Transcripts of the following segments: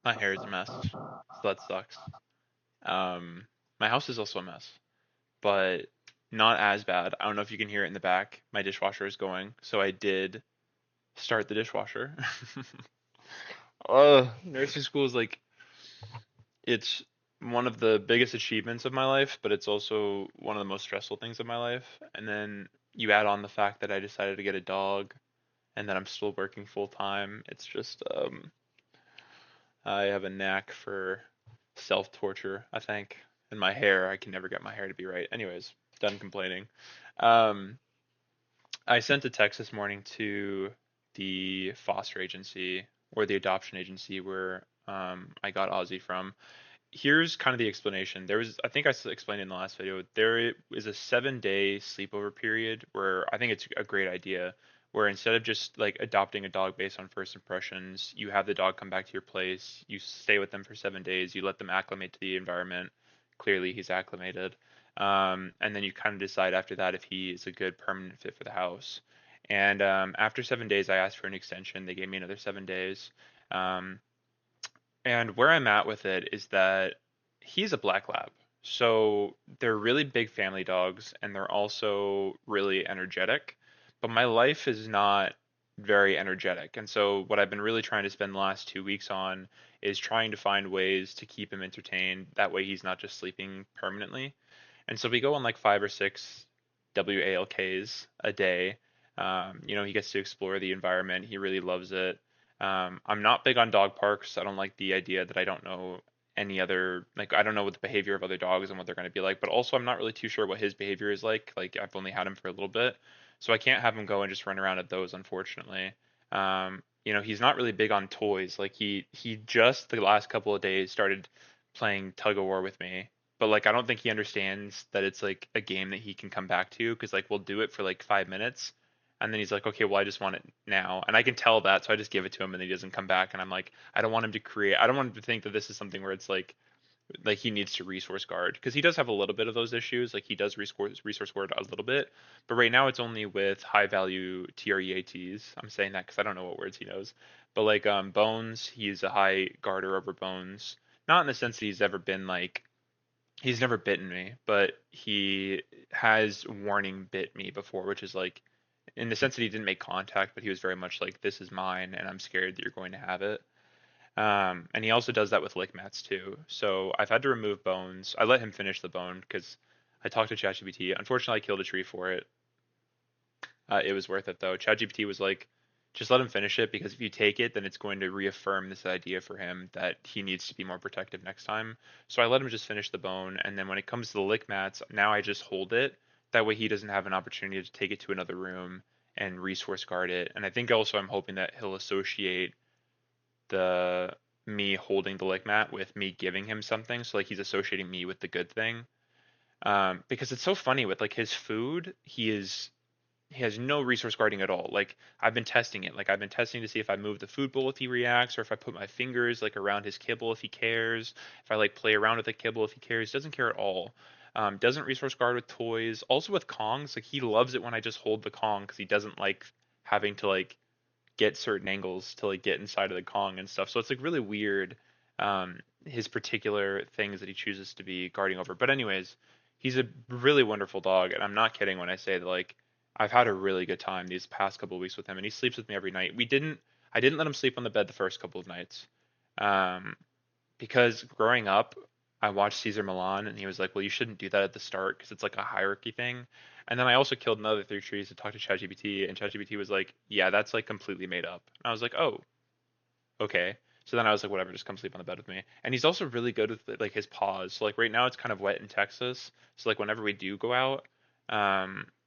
My hair is a mess, so that sucks. Um, my house is also a mess, but not as bad. I don't know if you can hear it in the back. My dishwasher is going, so I did start the dishwasher. Nursing school is like it's one of the biggest achievements of my life, but it's also one of the most stressful things of my life. And then you add on the fact that I decided to get a dog and that I'm still working full time. It's just I have a knack for self-torture, I think. And my hair, I can never get my hair to be right. Anyways, done complaining. Um, I sent a text this morning to the foster agency or the adoption agency where I got Ozzy from. Here's kind of the explanation. There was, I think explained in the last video, there is a 7 day sleepover period where I think it's a great idea. Where instead of just like adopting a dog based on first impressions, you have the dog come back to your place, you stay with them for 7 days, you let them acclimate to the environment. Clearly, he's acclimated. And then you kind of decide after that if he is a good permanent fit for the house. And after 7 days, I asked for an extension. They gave me another 7 days. Um, and where I'm at with it is that he's a black lab. So they're really big family dogs and they're also really energetic. But my life is not very energetic. And so what I've been really trying to spend the last 2 weeks on is trying to find ways to keep him entertained. That way he's not just sleeping permanently. And so we go on like 5 or 6 WALKs a day. He gets to explore the environment. He really loves it. I'm not big on dog parks. I don't like the idea that I don't know any other, like, I don't know what the behavior of other dogs and what they're going to be like, but also I'm not really too sure what his behavior is like. Like, I've only had him for a little bit, so I can't have him go and just run around at those, unfortunately. He's not really big on toys. Like, he just the last couple of days started playing tug of war with me, but like, I don't think he understands that it's like a game that he can come back to because like we'll do it for like 5 minutes and then he's like, okay, well, I just want it now. And I can tell that, so I just give it to him and then he doesn't come back. And I'm like, I don't want him to think that this is something where it's like he needs to resource guard because he does have a little bit of those issues. Like he does resource guard a little bit, but right now it's only with high value TREATs. I'm saying that because I don't know what words he knows. But like Bones, he's a high guarder over Bones. Not in the sense that he's never bitten me, but he has warning bit me before, which is like in the sense that he didn't make contact, but he was very much like, "This is mine, and I'm scared that you're going to have it." And he also does that with lick mats too. So I've had to remove bones. I let him finish the bone because I talked to ChatGPT. Unfortunately, I killed a tree for it. It was worth it though. ChatGPT was like, just let him finish it because if you take it, then it's going to reaffirm this idea for him that he needs to be more protective next time. So I let him just finish the bone, and then when it comes to the lick mats, now I just hold it. That way he doesn't have an opportunity to take it to another room and resource guard it. And I think also I'm hoping that he'll associate the me holding the lick mat with me giving him something. So like he's associating me with the good thing. Because it's so funny with like his food, he has no resource guarding at all. Like I've been testing it. Like I've been testing to see if I move the food bowl if he reacts, or if I put my fingers like around his kibble if he cares. If I like play around with the kibble if he cares. Doesn't care at all. Doesn't resource guard with toys. Also with Kongs, like he loves it when I just hold the Kong because he doesn't like having to like get certain angles to like get inside of the Kong and stuff. So it's like really weird. His particular things that he chooses to be guarding over. But anyways, he's a really wonderful dog, and I'm not kidding when I say that like I've had a really good time these past couple of weeks with him, and he sleeps with me every night. I didn't let him sleep on the bed the first couple of nights, um, because growing up, I watched Caesar Milan, and he was like, "Well, you shouldn't do that at the start because it's like a hierarchy thing." And then I also killed another 3 trees to talk to ChatGPT, and ChatGPT was like, "Yeah, that's like completely made up." And I was like, "Oh, okay." So then I was like, "Whatever, just come sleep on the bed with me." And he's also really good with like his paws. So like right now it's kind of wet in Texas, so like whenever we do go out,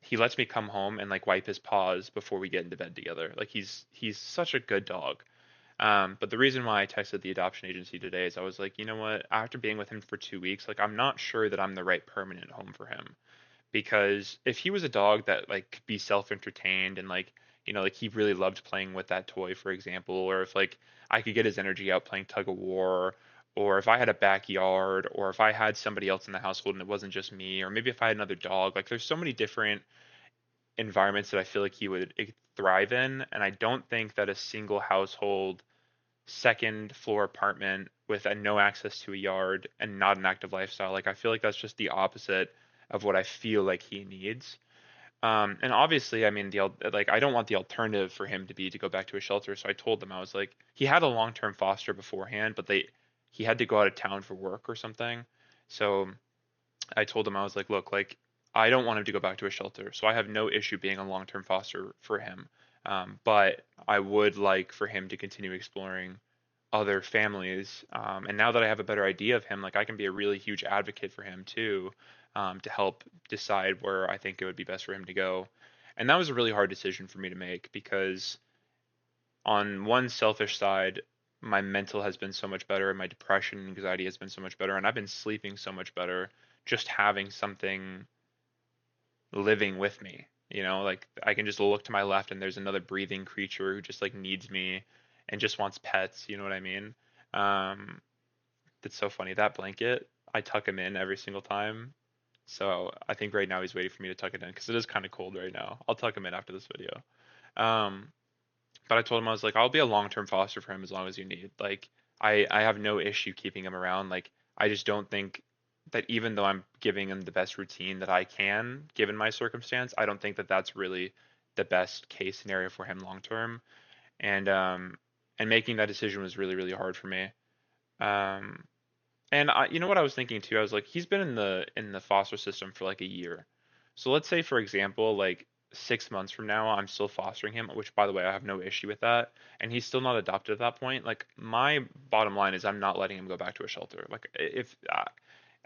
he lets me come home and like wipe his paws before we get into bed together. Like he's such a good dog. But the reason why I texted the adoption agency today is I was like, you know what? After being with him for 2 weeks, like I'm not sure that I'm the right permanent home for him. Because if he was a dog that like could be self-entertained and like, like he really loved playing with that toy, for example, or if like I could get his energy out playing tug of war, or if I had a backyard, or if I had somebody else in the household and it wasn't just me, or maybe if I had another dog, like there's so many different environments that I feel like he would thrive in, and I don't think that a single household second floor apartment with no access to a yard and not an active lifestyle. Like I feel like that's just the opposite of what I feel like he needs. And obviously, I mean, like I don't want the alternative for him to be to go back to a shelter. So I told them I was like, he had a long-term foster beforehand, but he had to go out of town for work or something. So I told him I was like, look, like I don't want him to go back to a shelter, so I have no issue being a long-term foster for him. But I would like for him to continue exploring other families. And now that I have a better idea of him, like I can be a really huge advocate for him too, to help decide where I think it would be best for him to go. And that was a really hard decision for me to make because on one selfish side, my mental has been so much better and my depression and anxiety has been so much better and I've been sleeping so much better just having something living with me. You know, like I can just look to my left and there's another breathing creature who just like needs me and just wants pets, you know what I mean? Um, that's so funny. That blanket, I tuck him in every single time. So I think right now he's waiting for me to tuck it in because it is kind of cold right now. I'll tuck him in after this video. Um, but I told him I was like, I'll be a long-term foster for him as long as you need. Like, I have no issue keeping him around. Like, I just don't think that even though I'm giving him the best routine that I can, given my circumstance, I don't think that that's really the best case scenario for him long term. And making that decision was really, really hard for me. Um, and you know what I was thinking too? I was like, he's been in the foster system for like a year. So let's say, for example, like 6 months from now, I'm still fostering him, which by the way, I have no issue with that, and he's still not adopted at that point. Like my bottom line is, I'm not letting him go back to a shelter. Like if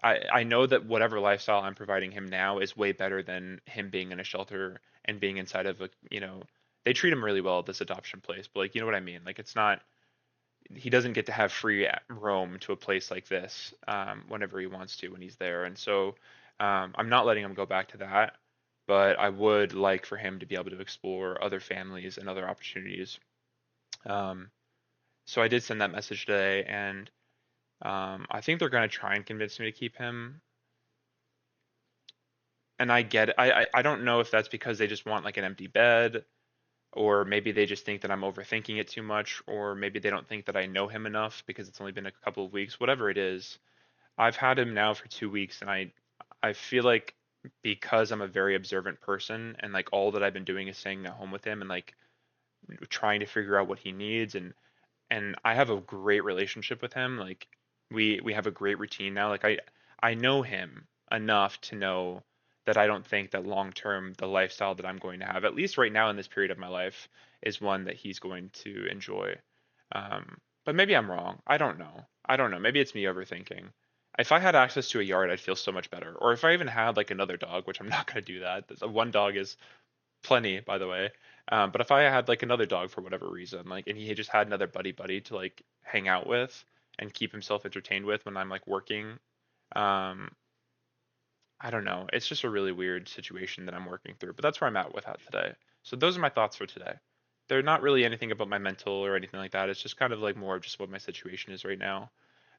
I know that whatever lifestyle I'm providing him now is way better than him being in a shelter and being inside of a, you know, they treat him really well at this adoption place, but like you know what I mean? Like it's not he doesn't get to have free roam to a place like this whenever he wants to when he's there. And so I'm not letting him go back to that, but I would like for him to be able to explore other families and other opportunities. Um, so I did send that message today, and I think they're going to try and convince me to keep him. And I get it. I don't know if that's because they just want like an empty bed, or maybe they just think that I'm overthinking it too much, or maybe they don't think that I know him enough because it's only been a couple of weeks. Whatever it is, I've had him now for 2 weeks, and I feel like because I'm a very observant person, and like all that I've been doing is staying at home with him and like trying to figure out what he needs, and I have a great relationship with him. Like we have a great routine now. Like I know him enough to know that I don't think that long term the lifestyle that I'm going to have, at least right now in this period of my life, is one that he's going to enjoy. But maybe I'm wrong. I don't know. I don't know. Maybe it's me overthinking. If I had access to a yard, I'd feel so much better. Or if I even had like another dog, which I'm not going to do that. One dog is plenty, by the way. But if I had like another dog for whatever reason, like, and he just had another buddy to like hang out with and keep himself entertained with when I'm like working, um, I don't know. It's just a really weird situation that I'm working through, but that's where I'm at with that today. So those are my thoughts for today. They're not really anything about my mental or anything like that. It's just kind of like more of just what my situation is right now.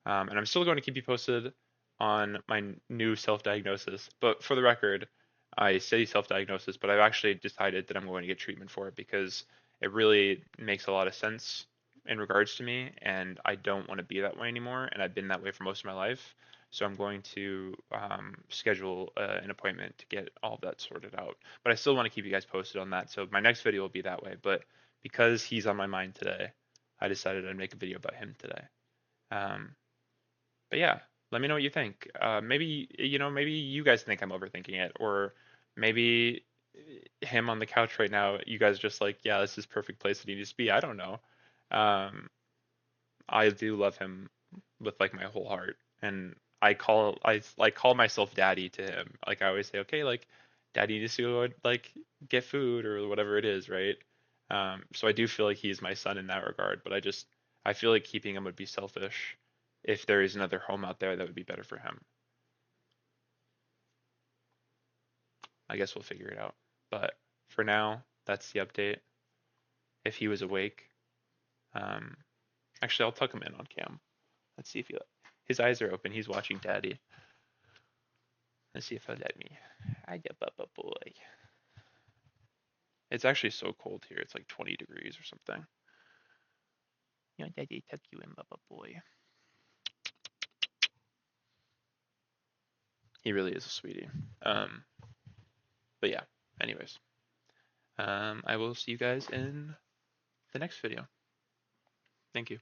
And I'm still going to keep you posted on my new self-diagnosis. But for the record, I say self-diagnosis, but I've actually decided that I'm going to get treatment for it because it really makes a lot of sense in regards to me, and I don't want to be that way anymore. And I've been that way for most of my life. So I'm going to schedule an appointment to get all of that sorted out. But I still want to keep you guys posted on that. So my next video will be that way. But because he's on my mind today, I decided I'd make a video about him today. Um, but yeah, let me know what you think. Maybe you know, maybe you guys think I'm overthinking it, or maybe him on the couch right now, you guys are just like, yeah, this is perfect place that he needs to be. I don't know. Um, I do love him with like my whole heart, and I like call myself daddy to him. Like I always say, okay, like daddy needs to go like get food or whatever it is, right? So I do feel like he's my son in that regard, but I feel like keeping him would be selfish if there is another home out there that would be better for him. I guess we'll figure it out. But for now, that's the update. If he was awake, um, actually, I'll tuck him in on cam. Let's see if his eyes are open. He's watching Daddy. Let's see if he'll let me. Hi, Bubba boy. It's actually so cold here. It's like 20 degrees or something. Your daddy tuck you in, Bubba boy. He really is a sweetie. Um, but yeah. Anyways, I will see you guys in the next video. Thank you.